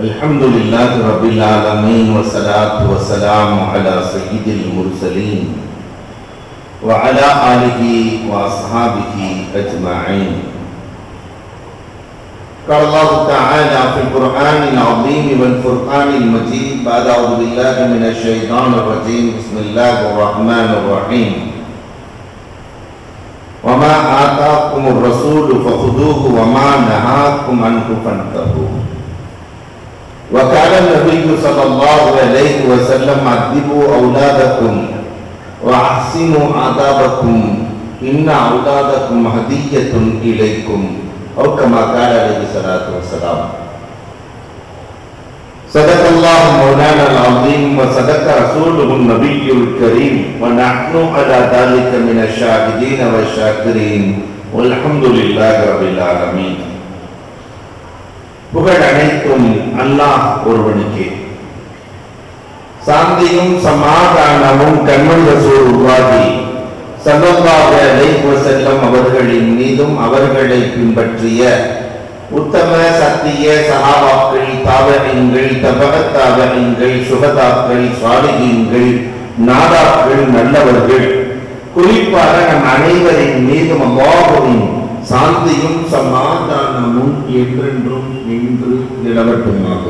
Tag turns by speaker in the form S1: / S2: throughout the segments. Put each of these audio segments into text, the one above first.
S1: الحمد لله رب العالمين والصلاة والسلام على سيد المرسلين وعلى آله وأصحابه أجمعين. قال الله تعالى في القرآن العظيم والفرقان المجيد بعد أعوذ بالله من الشيطان الرجيم بسم الله الرحمن الرحيم. وما آتاكم الرسول فخذوه وما نهاكم عنه فانتهوا. وقال النبي صلى الله عليه وسلم أدبوا أولادكم وأحسنوا آدابكم إن أولادكم هدية إليكم أو كما قال عليه الصلاة والسلام. صدق الله مولانا العظيم وصدق رسوله النبي الكريم ونحن على ذلك من الشاهدين والشاكرين والحمد لله رب العالمين. புகழ் அனைத்தும் அல்லாஹ் ஒருவனுக்கே. சாந்தியும் சமாதானமும் கண்மணி ரசூலுல்லாஹி ஸல்லல்லாஹு அலைஹி வஸல்லம் அவர்களின் மீதும் அவர்களை பின்பற்றிய உத்தம சத்திய சஹாபாக்கள், தாபிஈன்கள், தபஅத் தாபிஈன்கள், சுஹதாக்கள், சாலிஹீன்கள், நாதாக்கள், நல்லவர்கள், குறிப்பாக நம் அனைவரின் மீதும் அல்லாஹ்வின் சாந்தியும் சமாதானமும் என்றென்றும் நின்று நிலவட்டுமாக.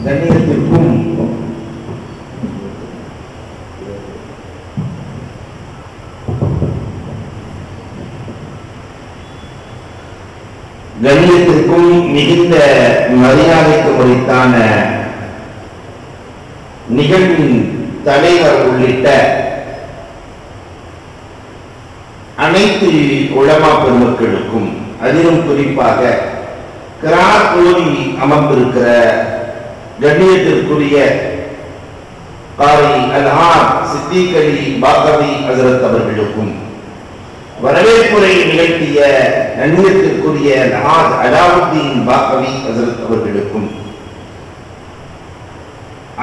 S1: கண்ணியத்திற்கும் மிகுந்த மரியாதைக்கு உரித்தான நிகழ்வின் தலைவர் உள்ளிட்ட அனைத்து உலமா பெருமக்களுக்கும், அதிலும் குறிப்பாக கிராத் ஓதி அமர்ந்திருக்கிற கண்ணியத்திற்குரிய காரி அல்-ஹாஜ் சித்திக் அலி பாக்கவி ஹஜ்ரத் அவர்களுக்கும், வரவேற்புரை நிகழ்த்திய கண்ணியத்திற்குரிய அல்-ஹாஜ் அலாவுத்தீன் பாக்கவி ஹஜ்ரத் அவர்களுக்கும்,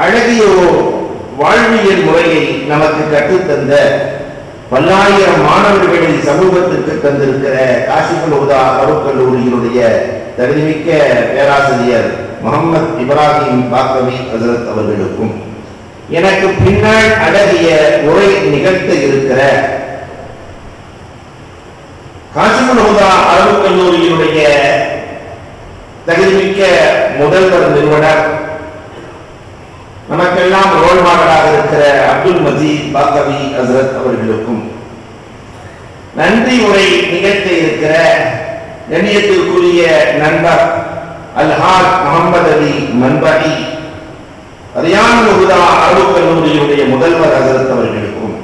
S1: அழகிய வாழ்வியல் முறையை நமக்கு கற்றுத்தந்த பல்லாயிரம் மாணவர்களை சமூகத்திற்கு தந்திருக்கிற காசிஃபுல் ஹுதா அரபுக் கல்லூரியினுடைய தகுதிமிக்க பேராசிரியர் முகமது இப்ராஹிம் பாக்கவி ஹஜ்ரத் அவர்களுக்கும், எனக்கு பின்னால் அழகிய உரை நிகழ்த்த இருக்கிற காசிஃபுல் ஹுதா அரபுக் கல்லூரியினுடைய தகுதிமிக்க முதல்வர் நிறுவனர், நமக்கெல்லாம் ரோல் மாடலாக இருக்கிற அப்துல் மஜீத் பாக்கவி ஹஜ்ரத் அவர்களுக்கும், நன்றி உரை நிகழ்த்த இருக்கிற கண்ணியத்திற்குரிய நண்பர் அல்-ஹாஜ் முகமது அலி மன்பஹி ரியானுல் ஹுதா அரபுக் கல்லூரியுடைய முதல்வர் ஹஜ்ரத் அவர்களுக்கும்,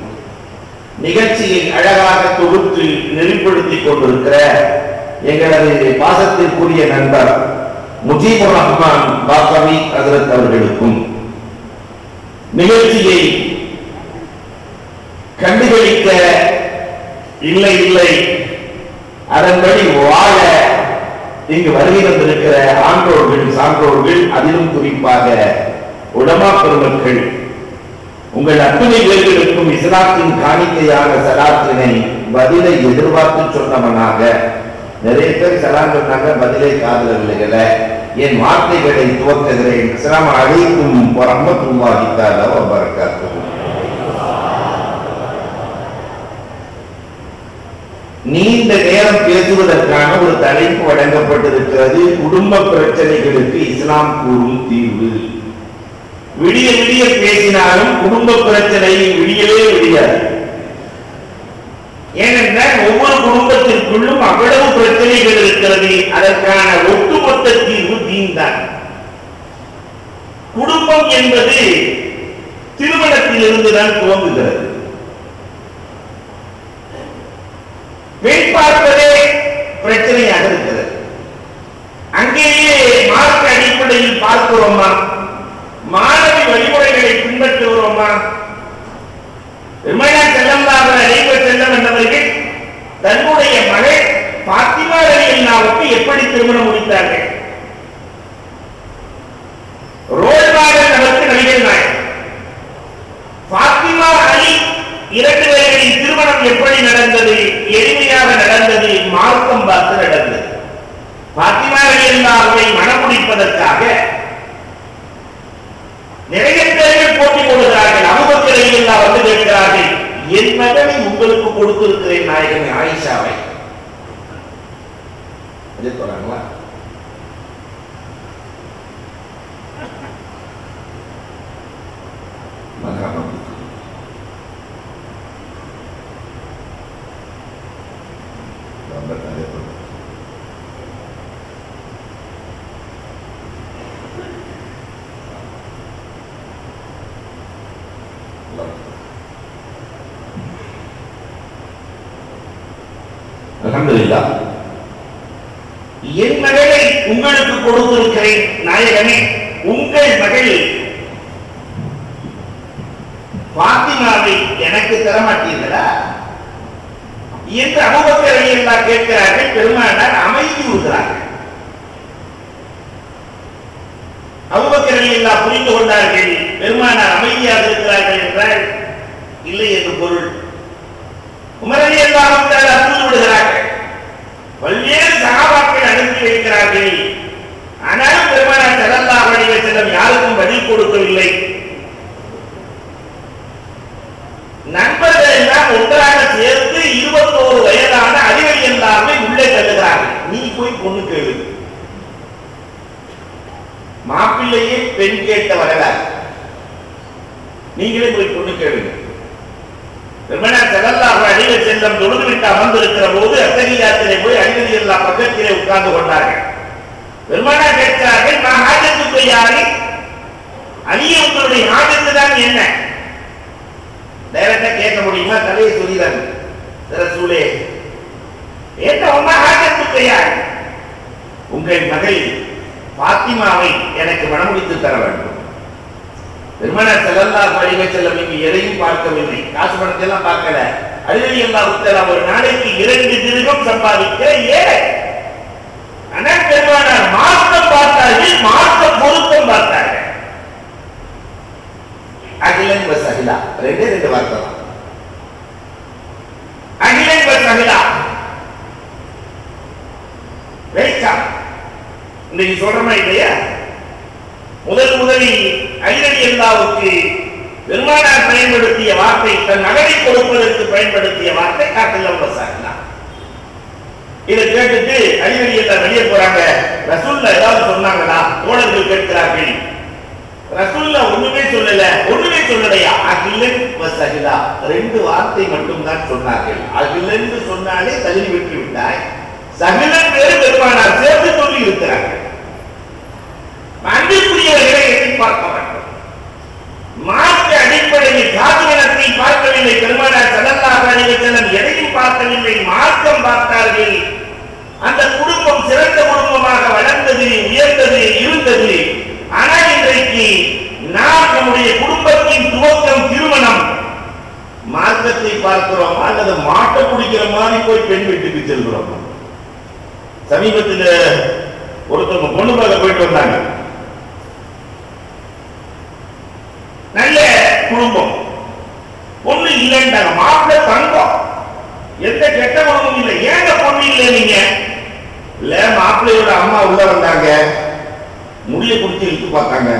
S1: நிகழ்ச்சியை அழகாக தொகுத்து நெறிப்படுத்திக் கொண்டிருக்கிற எங்களது பாசத்திற்குரிய நண்பர் முஜீபுர் ரஹ்மான் பாக்கவி ஹஜ்ரத் அவர்களுக்கும், நிகழ்ச்சியை கண்டுகளிக்க இல்லை இல்லை அதன்படி வாழ இங்கு வருகை வந்திருக்கிற ஆன்றோர்கள், சான்றோர்கள், அதிலும் குறிப்பாக உலமா பெருமக்கள், உங்கள் அத்துணை பேர்களுக்கும் இஸ்லாத்தின் காணிக்கையான சலாத்தினை பதிலை எதிர்பார்த்து சொன்னவனாக, நிறைய பேர் சலாம் சொன்னாங்க, பதிலை காதல விலைகளை என் வார்த்தைகளை துவக்குகிறேன். அஸ்ஸலாமு அலைக்கும் வரஹ்மத்துல்லாஹி தஆலா வ பரகாத்துஹு. நீண்ட நேரம் பேசுவதற்கான ஒரு தலைப்பு வழங்கப்பட்டிருக்கிறது, குடும்ப பிரச்சனைகளுக்கு இஸ்லாம் கூறும் தீர்வு. விடிய விடிய பேசினாலும் குடும்ப பிரச்சனை விடியவே விடியாது. ஏனென்றால் ஒவ்வொரு குடும்பத்திற்குள்ளும் அவ்வளவு பிரச்சனைகள் இருக்கிறது. அதற்கான ஒட்டுமொத்த தீர்வு தீன் தான். குடும்பம் என்பது திருமணத்தில் தான் துவங்குகிறது. பெண் பார்ப்பதே பிரச்சனையாக இருக்கிறது. அங்கேயே மார்க்க அடிப்படையில் பார்க்கிறோமா? மாணவி வழிமுறைகளை பின்பற்றுகிறோமா? ஸல்லல்லாஹு அலைஹி வஸல்லம் என்பவர்கள் தன்னுடைய மகள் ஃபாத்திமா ரலியல்லாஹுவுக்கு எப்படி திருமணம் முடித்தார்கள்? ரோல் மாடல் நமக்கு நபிகள் நாயகம். ஃபாத்திமா அலி இரண்டு பேர்களின் திருமணம் எப்படி நடந்தது? எளிமையாக நடந்தது, மார்க்கம் பார்த்து நடந்தது. பாத்திமா ரலியல்லாஹு மனம் முடிப்பதற்காக நிறைய பேர்கள் போட்டி போடுகிறார்கள். அபூபக்கர் ரலியல்லாஹு வந்து கேட்கிறார்கள், என் மகனை உங்களுக்கு கொடுத்திருக்கிறேன் நாயகமே ஆயிஷாவை. சொல்றாங்களா? அல்ஹம்துலில்லாஹ். என் மகளை உங்களுக்கு கொடுத்திருக்கிறேன் நாயகமே, உங்கள் மகள் பாத்திமாவை எனக்கு தரமாட்டீர்களா என்று அபூபக்கர் ரலியல்லாஹு கேட்கிறார்கள். பெருமானார் அமைதி விடுகிறார்கள். அபூபக்கர் ரலியல்லாஹு புரிந்து கொண்டார்கள், பெருமானார் அமைதியாக இருக்கிறார்கள் என்றால் இல்லை என்று பொருள். உமர் ரலியல்லாஹு தஆலா தூது விடுகிறார்கள். பல்வேறு சஹாபாக்கள் அனுப்பி வைக்கிறார்கள். ஆனால் பெருமானார் ஸல்லல்லாஹு அலைஹி வஸல்லம் யாருக்கும் பதில் கொடுக்கவில்லை. நண்பர்கள் எல்லாம் ஒன்றாக சேர்த்து 21 வயதான அறிவை எல்லாமே உள்ளே தள்ளுகிறார்கள். நீ போய் பொண்ணு கேளு. மாப்பிள்ளையே பெண் கேட்ட வரலாறு, நீங்களே போய் பொண்ணு கேளுங்க. பெருமானார் ஸல்லல்லாஹு அலைஹி வஸல்லம் தொழுதுவிட்டு அமர்ந்திருக்கிற போது அத்தஹியாத்திலே போய் அலிரதி அல்லாஹ் பக்கத்திலே உட்கார்ந்து கொண்டார்கள். பெருமானார் கேட்கிறார்கள், நான் ஹாஜத்துக்கு யாரு? அலியே, உங்களுடைய ஹாஜத்து தான் என்ன? டைரக்டா கேட்க முடியுமா? தலையை சொல்லிடாங்க. ரசூலே, என்ன உம்மா ஹாஜத்துக்கு யாரு? உங்கள் மகள் பாத்திமாவை எனக்கு மணமுடித்து தர வேண்டும். பெருமானார் ஸல்லல்லாஹு அலைஹி வஸல்லம் இங்கு எதையும் பார்க்கவில்லை, காசு பணத்தை எல்லாம் பார்க்கல. அலிரதி அல்லாஹ் தஆலா ஒரு நாளைக்கு 2 திர்ஹம் சம்பாதிக்கிற ஏழை. ஆனால் பெருமானார் மார்க்கம் பார்த்தார்கள், மார்க்க பொருத்தம் பார்த்தார்கள். அகிலன் வசஹிலா, ரெண்டு வார்த்தை தான். அகிலன் வசஹிலா வெல்கம். இன்னைக்கு சொல்றமா இல்லையா? முதலில் அலிரதி அல்லாஹ்வுக்கு பெருமானார் பயன்படுத்திய வார்த்தை, தன் மகனை கொடுப்பதற்கு பயன்படுத்திய வார்த்தை அகிலன் வசஹிலா. இதை கேட்டுட்டு அலிரதி அல்லாஹ் வெளியே போறாங்க. ரசூலுல்லாஹ் ஏதாவது சொன்னாங்களா? தோழர்கள் கேட்கிறார்கள். ரசூலுல்லாஹ் ஒண்ணுமே சொல்லலையா? அகிலன் வசஹிலா, 2 வார்த்தை மட்டும் தான் சொன்னார்கள். அகிலன் சொன்னாலே தகுதி விட்டு விட்டாய், சகிலன் வேறு பெருமானார் சேர்த்து சொல்லி இருக்கிறார்கள். அன்பிற்குரியவர்களை எதிர்பார்க்க வேண்டும். மார்க்க அடிப்படையில் சாதுவனத்தை பார்க்கவில்லை. பெருமானார் ஸல்லல்லாஹு அலைஹி வஸல்லம் எதையும் பார்க்கவில்லை, மார்க்கம் பார்த்தார்கள். அந்த குடும்பம் சிறந்த குடும்பமாக வளர்ந்தது, உயர்ந்தது, இருந்தது. ஆனால் இன்றைக்கு நாம் நம்முடைய குடும்பத்தின் துவக்கம் திருமணம், மார்க்கத்தை பார்க்கிறோம் அல்லது மாட்டை குடிக்கிற மாதிரி போய் பெண் வீட்டுக்கு செல்கிறோம். சமீபத்தில் ஒருத்தவங்க பொண்ணு பார்க்க போயிட்டு வந்தாங்க. நல்ல குடும்பம், பொண்ணு இல்லைன்றாங்க. மாப்பிள்ளை தங்கம், எந்த கெட்ட குணமும் இல்லை. ஏங்க பொண்ணு இல்லை? நீங்க இல்ல, மாப்பிள்ளையோட அம்மா உள்ள வந்தாங்க, முடிய குடிச்சு இழுத்து பார்த்தாங்க,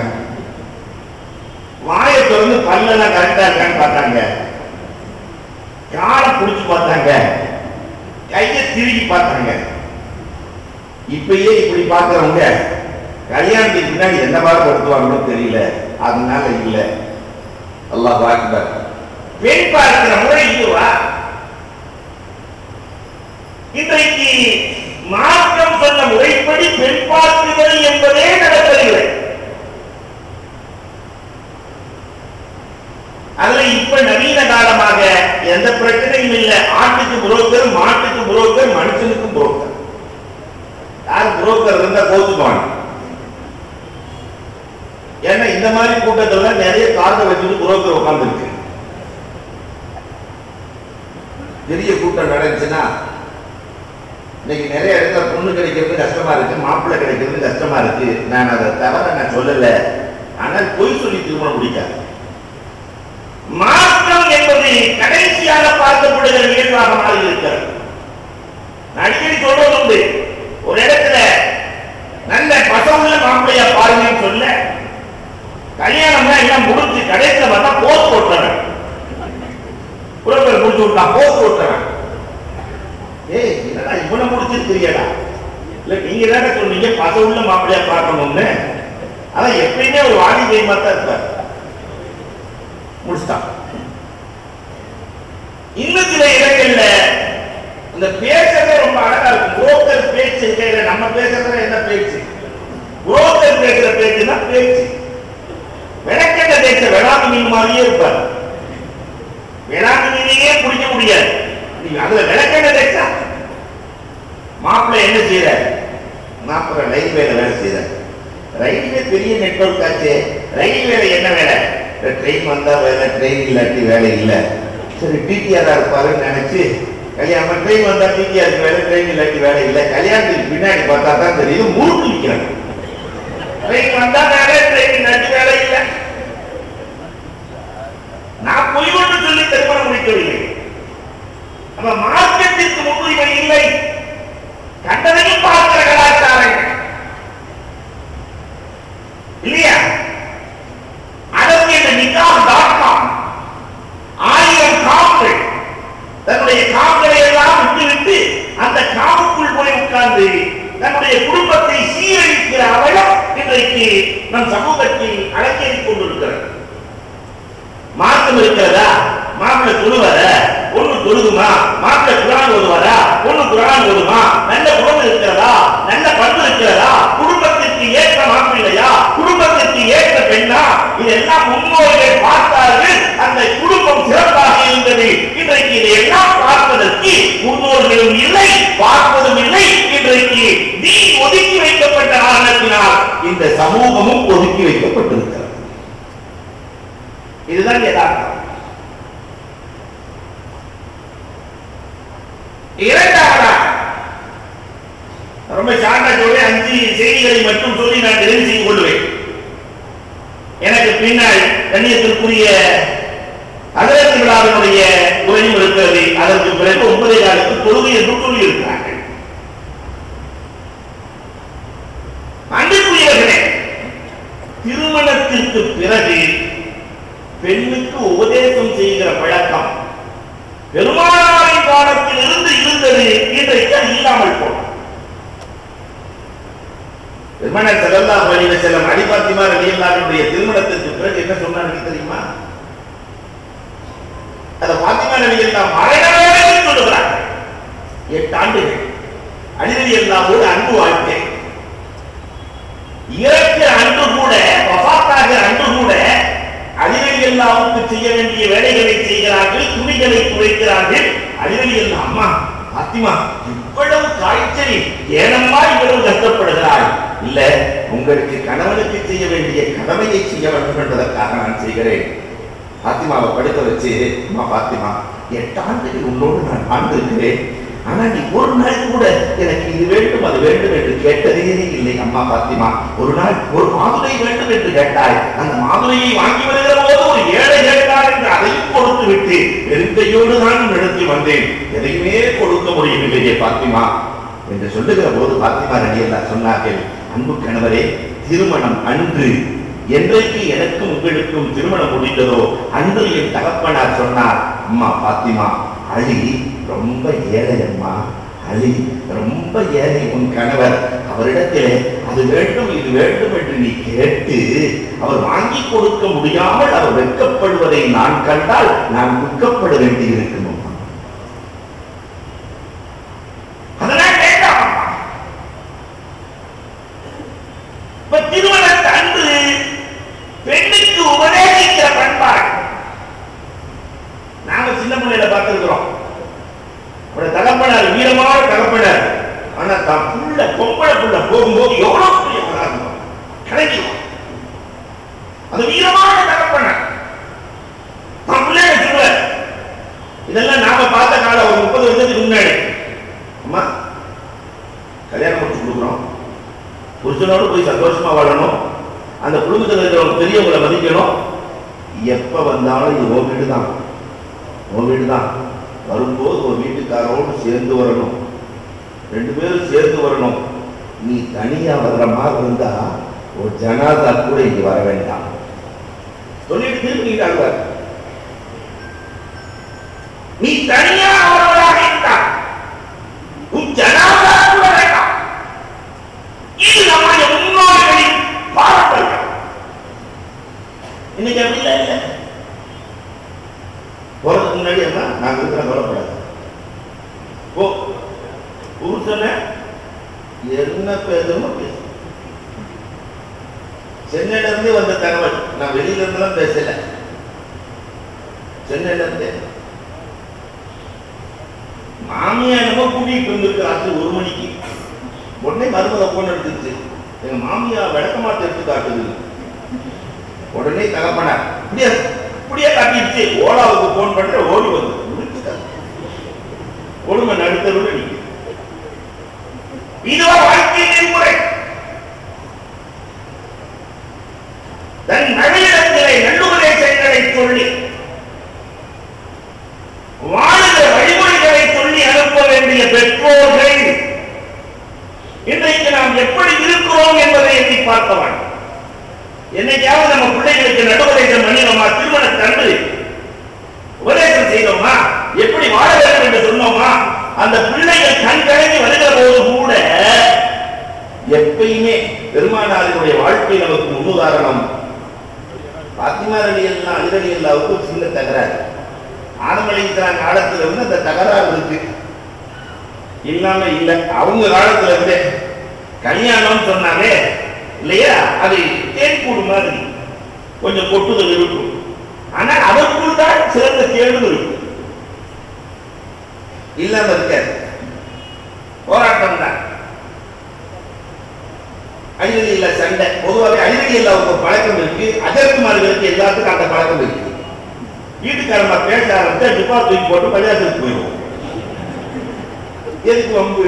S1: வாயை திறந்து பல்லெல்லாம் கரெக்டா இருக்கான்னு பார்த்தாங்க, காலை குடிச்சு பார்த்தாங்க, கையை திரும்பி பார்த்தாங்க. இப்பயே இப்படி பார்க்கிறவங்க கல்யாணத்துக்கு பின்னாடி என்ன மாதிரி படுத்துவாங்களோ தெரியல. அதனால இல்ல. அல்லாஹ் அக்பர். பெண் பார்க்கிற முறை இதுவா? இன்றைக்கு மார்க்கம் சொன்ன முறைப்படி பெண் பார்க்குதல் என்பதே நடப்பதில்லை. அதுல இப்ப நவீன காலமாக எந்த பிரச்சனையும் இல்லை. ஆட்டுக்கு புரோக்கர், மாட்டுக்கு புரோக்கர், மனுஷனுக்கும் புரோக்கர். யார் புரோக்கர் இருந்தா கோத்துக்குவாங்க. ஏன்னா இந்த மாதிரி கூட்டத்துல நிறைய கார்டை வச்சுட்டு புரோக்கர் உட்கார்ந்து இருக்கு. பெரிய கூட்டம் நடந்துச்சுன்னா இன்னைக்கு நிறைய இடத்துல பொண்ணு கிடைக்கிறது கஷ்டமா இருக்கு, மாப்பிள்ளை கிடைக்கிறது கஷ்டமா இருக்கு. நான் அதை தவிர நான் சொல்லல. ஆனால் பொய் சொல்லி திருமணம் முடிக்காது. மாற்றம் திருமணம் என்பது கடைசியாக பார்க்கப்படுகிற நிகழ்வாக மாறி இருக்கிறது. அடிக்கடி சொல்றது உண்டு, ஒரு இடத்துல நல்ல பசவுள்ள மாப்பிள்ளையா பாருங்கன்னு சொல்ல கல்யாணம் எல்லாம் முடிச்சு கடைசியில் பார்த்தா போஸ்ட் போட்டுறேன், புறப்பேர் முடிச்சு விட்டா போஸ்ட் போட்டுறேன். ஏய் என்னடா இவனை முடிச்சிருக்கிறீடா? இல்ல நீங்க தானே சொன்னீங்க பசவுள்ள மாப்பிள்ளையா பார்க்கணும்னு. அதான் எப்பயுமே ஒரு வாடிக்கை மாத்தான் இருப்பார். முடிச்சுட்டான். இன்னும் சில இடங்கள்ல இந்த பேசுறதே ரொம்ப அழகா இருக்கும். புரோக்கர் பேச்சு நம்ம பேசுறதுல என்ன பேச்சு? புரோக்கர் பேசுற பேச்சுன்னா பேச்சு. விளக்கெண்ண தேச வேளாண் மீன் மாதிரியே இருப்பார். வேளாண் மீனையே பிடிக்க முடியாது. அதுல விளக்கெண்ண தேச மாப்பிள்ளை என்ன செய்யற? மாப்பிள்ளை ரயில்வேல வேலை செய்யற. ரயில்வே பெரிய நெட்வொர்க் ஆச்சு. ரயில்வேல என்ன வேலை? ட்ரெயின் வந்தா வேலை, ட்ரெயின் இல்லாட்டி வேலை இல்லை. சரி டிடிஆரா இருப்பாருன்னு நினைச்சு கல்யாணம், ட்ரெயின் வந்தா டிடிஆருக்கு வேலை, ட்ரெயின் இல்லாட்டி வேலை இல்லை. கல்யாணத்துக்கு பின்னாடி பார்த்தா தான் தெரியுது முறுக்கு நிற்கிறாங்க. ட்ரெயின் வந்தா வேலை, ட்ரெயின் இல்லாட்டி வேலை இல்லை. நான் பொய் ஒன்று சொல்லி திருமணம் முடிக்கவில்லை. நம்ம மார்க்கெட்டிற்கு முன்னுரிமை இல்லை. கண்டதையும் பார்க்கிற கலாச்சாரம் இல்லையா? அதற்கு இந்த nikah.com 1000 காம்கள் தன்னுடைய காம்களை எல்லாம் விட்டுவிட்டு அந்த காமுக்குள் போய் உட்கார்ந்து தன்னுடைய குடும்பத்தை சீரழிக்கிற அவலம் இன்றைக்கு நம் சமூகத்தில் அலங்கேறிக் கொண்டிருக்கிறது. மார்க்கம் இருக்கிறதா? மாப்பிள்ளை தொழுவர ஒண்ணு தொழுகுமா? மாப்பிள்ளை குரான் ஓதுவாரா? ஒண்ணு குரான் ஓதுமா? நல்ல குணம் இருக்கிறதா? நல்ல பண்பு இருக்கிறதா? குடும்பத்திற்கு ஏற்ற மாப்பிள்ளையா? குடும்பத்திற்கு ஏற்ற பெண்ணா? இதெல்லாம் முன்னோர்கள் பார்த்தார்கள். அந்த குடும்பம் சிறப்பாக இருந்தது. இன்றைக்கு இதையெல்லாம் பார்ப்பதற்கு முன்னோர்களும் இல்லை, பார்ப்பதும் இல்லை. இன்றைக்கு நீ ஒதுக்கி வைக்கப்பட்ட காரணத்தினால் இந்த சமூகமும் ஒதுக்கி வைக்கப்பட்டிருக்கிறது. இதுதான் யதார்த்தம். இரண்டாவதா ரொம்ப சாண்டா சொல்லி 5 செய்திகளை மட்டும் சொல்லி நான் நிறைவு செய்து கொள்வேன். எனக்கு பின்னால் கண்ணியத்திற்குரிய ஹஜ்ரத் விழாவினுடைய உரையும் இருக்கிறது. அதற்கு பிறகு 9 காலத்துக்கு தொழுகை என்று சொல்லி இருக்கிறார்கள். அன்புக்குரியவர்களே, திருமணத்திற்கு பிறகு பெண்ணுக்கு உபதேசம் செய்கிற பழக்கம் பெருமானாரின் காலத்தில் இருந்து இருந்தது. இன்றைக்கு இல்லாமல் போனது. பெருமானார் ஸல்லல்லாஹு அலைஹி வஸல்லம் அலி ஃபாத்திமா ரலியல்லாஹு அன்ஹுடைய திருமணத்திற்கு பிறகு என்ன சொன்னார்கள் தெரியுமா? அத ஃபாத்திமா ரலியல்லாஹு மரணவரையில் சொல்லுகிறார்கள். 8 ஆண்டுகள் அலி ரலியல்லாஹு அன்பு வாழ்க்கை. இறக்க அன்று கூட, வஃபாத்தாக அன்று கூட அலி ரலியல்லாஹுக்கு செய்ய வேண்டிய வேலைகளை செய்கிறார்கள், துணிகளை துவைக்கிறார்கள். அலி ரலியல்லாஹு அம்மா ஃபாத்திமா இவ்வளவு காய்ச்சல், ஏனம்மா இவ்வளவு கஷ்டப்படுகிறாய்? இல்ல, உங்களுக்கு கணவனுக்கு செய்ய வேண்டிய கடமையை செய்ய வேண்டும் என்பதற்காக நான் செய்கிறேன். ஃபாத்திமாவை படுக்க வச்சு, அம்மா ஃபாத்திமா 8 ஆண்டுகள் உன்னோடு நான் வாழ்ந்திருக்கிறேன். ஆனா நீ ஒரு நாள் கூட எனக்கு இது வேண்டும் அது வேண்டும் என்று கேட்டதே இல்லை. அம்மா ஃபாத்திமா, ஒரு நாள் ஒரு மாதுளை வேண்டும் என்று கேட்டாய். அந்த மாதுளையை வாங்கி வருகிற போது ஒரு ஏழை கேட்டார் என்று அதையும் கொடுத்து விட்டு பெருந்தையோடு தான் நடத்தி வந்தேன். எதையுமே கொடுக்க முடியவில்லையே ஃபாத்திமா என்று சொல்லுகிற போது ஃபாத்திமா ரலியல்லாஹு சொன்னார்கள், அன்பு கணவரே, திருமணம் அன்று என்றைக்கு எனக்கும் உங்களுக்கும் திருமணம் முடிந்ததோ அன்று என் தகப்பனார் சொன்னார், அம்மா ஃபாத்திமா, அலி ரொம்ப ஏழை அம்மா, அலி ரொம்ப ஏழை உன் கணவர். அவரிடத்திலே அது வேண்டும் இது வேண்டும் என்று நீ கேட்டு அவர் வாங்கி கொடுக்க முடியாமல் அவர் வெட்கப்படுவதை நான் கண்டால் நான் துக்கப்பட வேண்டி இருக்கும். அதனால் வேண்டாம். திருமணத்தை அன்று பெண்ணுக்கு உபதேசிக்கிற பண்பாடு நாம சின்ன பிள்ளையில பார்த்திருக்கிறோம். தகப்பனார் வீரமான தகப்பனார், ஆனா தான் புள்ள பொம்பளை புள்ள போகும்போது எவ்வளவு கிடைக்கும். அது வீரமான தகப்பனார் தான் பிள்ளைய சொல்லுவார். இதெல்லாம் நாம பார்த்த காலம் ஒரு 30 வருஷத்துக்கு முன்னாடி. அம்மா கல்யாணம் முடிச்சு கொடுக்குறோம், புருஷனோடு போய் சந்தோஷமா வாழணும், அந்த குடும்பத்தில் இருக்கிறவங்க பெரியவங்களை மதிக்கணும். எப்ப வந்தாலும் இது உன் வீடு தான், உன் வீடு தான். வரும்போது ஒரு வீட்டுக்காரோடு சேர்ந்து வரணும், 2 பேரும் சேர்ந்து வரணும். நீ தனியா வர்ற மாதிரி இருந்தா ஒரு ஜனாதா கூட இங்க வர வேண்டாம் சொல்லிட்டு திரும்பிட்டாங்க. நீ தனியா அவர்களாக இருந்தா உன் ஜனாதா கூட வேண்டாம். இது நம்முடைய முன்னோர்களின் பாரம்பரியம். இன்னைக்கு அப்படி இல்லை. போறதுக்கு முன்னாடி என்ன நாங்க இருக்கிற கவலைப்படாது. புருஷனை என்ன பேசணுமோ பேச. சென்னையில இருந்து வந்த தகவல், நான் வெளியில இருந்தெல்லாம் பேசல, சென்னையில இருந்து மாமியா என்னமோ கூட்டிட்டு வந்துருக்கு. ராத்திரி 1 மணிக்கு உடனே மருமகளை போன் எடுத்துச்சு. எங்க மாமியா விளக்கமாட்ட எடுத்து காட்டுது. உடனே தகப்பனார் இப்படியே காட்டிடுச்சு. ஓலாவுக்கு போன் பண்ற, ஓடி வந்து முடிச்சுட்டாங்க. ஒழுமை நடுத்தருட நீ இதுவா வாழ்க்கை நெறிமுறை. தன் மகளிடத்திலே நல்லுபதேசங்களை சொல்லி வாழுகிற வழிமுறைகளை சொல்லி அனுப்ப வேண்டிய பெற்றோர்கள் இன்றைக்கு நாம் எப்படி இருக்கிறோம் என்பதை எண்ணி பார்க்கவன். என்னைக்காவது நம்ம பிள்ளைகளுக்கு நடுவுபதேசம் பண்ணினோமா? திருமணத்தன்று உபதேசம் செய்தோமா? எப்படி வாழ வேண்டும் என்று சொன்னோமா? அந்த பிள்ளைகள் கண் கலங்கி வருகிற போது கூட எப்பயுமே பெருமானாரினுடைய வாழ்க்கை நமக்கு முன்னுதாரணம். பாத்திமா ரலியல்லாஹு அன்ஹா ரலியல்லாஹுக்கு சின்ன தகராறு, ஆதம் அலைஹிஸ்ஸலாம் காலத்துல இருந்து அந்த தகராறு இருக்கு, இல்லாம இல்ல. அவங்க காலத்துல இருந்தே கல்யாணம் சொன்னாலே இல்லையா, அது தேன்கூடு மாதிரி கொஞ்சம் கொட்டுதல் இருக்கும். ஆனா அதற்குள் தான் சிறந்த தேர்வு இருக்கும், இல்லாம இருக்காது. போராட்டம் தான். அழிவதி இல்ல சண்டை. பொதுவாக அழிவதி இல்ல ஒரு பழக்கம் இருக்கு. அஜர்குமார்களுக்கு எல்லாத்துக்கும் அந்த பழக்கம் இருக்கு. வீட்டுக்காரமா பேச ஆரம்பிச்சா டிப்பா தூக்கி போட்டு பள்ளியாசத்துக்கு போயிடுவோம். எதுக்கு வம்பு?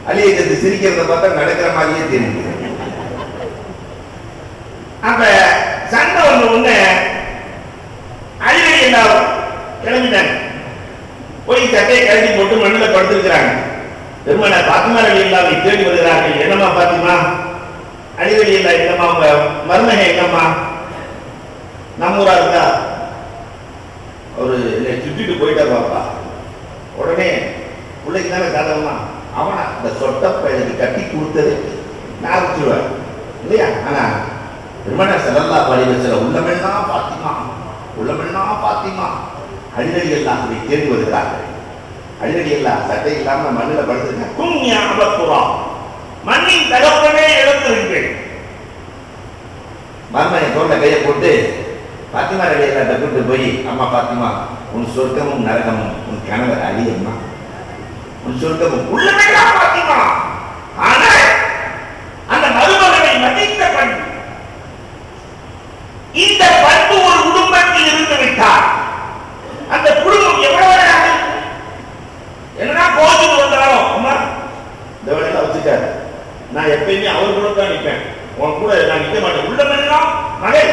S1: அழியத்தை சிரிக்கிறத பார்த்தா நடக்கிற மாதிரியே தெரியுது. அப்ப சண்டை ஒண்ணு அழிவதி எல்லாம் கிளம்பிட்டாங்க. போய் சட்டையை கழட்டி போட்டு மண்ணில் படுத்திருக்கிறாங்க. பெருமானார் பாத்திமா ரலியல்லாஹு அன்ஹா தேடி வருகிறார்கள். என்னம்மா பாத்திமா? அழிவதி இல்ல என்னம்மா, உங்க மருமக எங்கம்மா? நம்மூரா இருக்கா? அவரு என்னை சுட்டிட்டு போயிட்டார் பாப்பா. உடனே பிள்ளைக்கு தானே சாதகமா, அவனா இந்த சொட்டப்ப எனக்கு கட்டி கொடுத்தது நான் வச்சுருவேன் இல்லையா? ஆனா பெருமானார் ஸல்லல்லாஹு அலைஹி வஸல்லம் உள்ளமெல்லாம் பாத்திமா, உள்ளமெல்லாம் பாத்திமா. அழிவதி எல்லாம் அப்படி தேடி வருகிறார்கள். அழிவதி எல்லாம் சட்டை இல்லாம மண்ணில் படுத்துருக்க மண்ணின் தகப்பனே எழுந்திருக்கிறேன். மர்மனை தோண்ட கையை போட்டு பாத்திமா ரலியல்லாஹு அன்ஹா கூட்டு போய், அம்மா பாத்திமா, உன் சொர்க்கமும் நரகமும் உன் கணவர் அழியம்மா, உன் சொர்க்கமும் உள்ளமெல்லாம் பாத்திமா. ஆனால் அந்த மருமகனை மதித்த பண்பு, இந்த பண்பு ஒரு குடும்பத்தில் இருந்து விட்டார். அந்த குடும்பம் எவ்வளவு என்னன்னா கோச்சுக்கு வந்தாலும், அம்மா இந்த வேலையில வச்சுக்காரு, நான் எப்பயுமே அவர் கூட தான் நிற்பேன், உன் கூட நான் நிற்க மாட்டேன். உள்ளமெல்லாம் மகள்,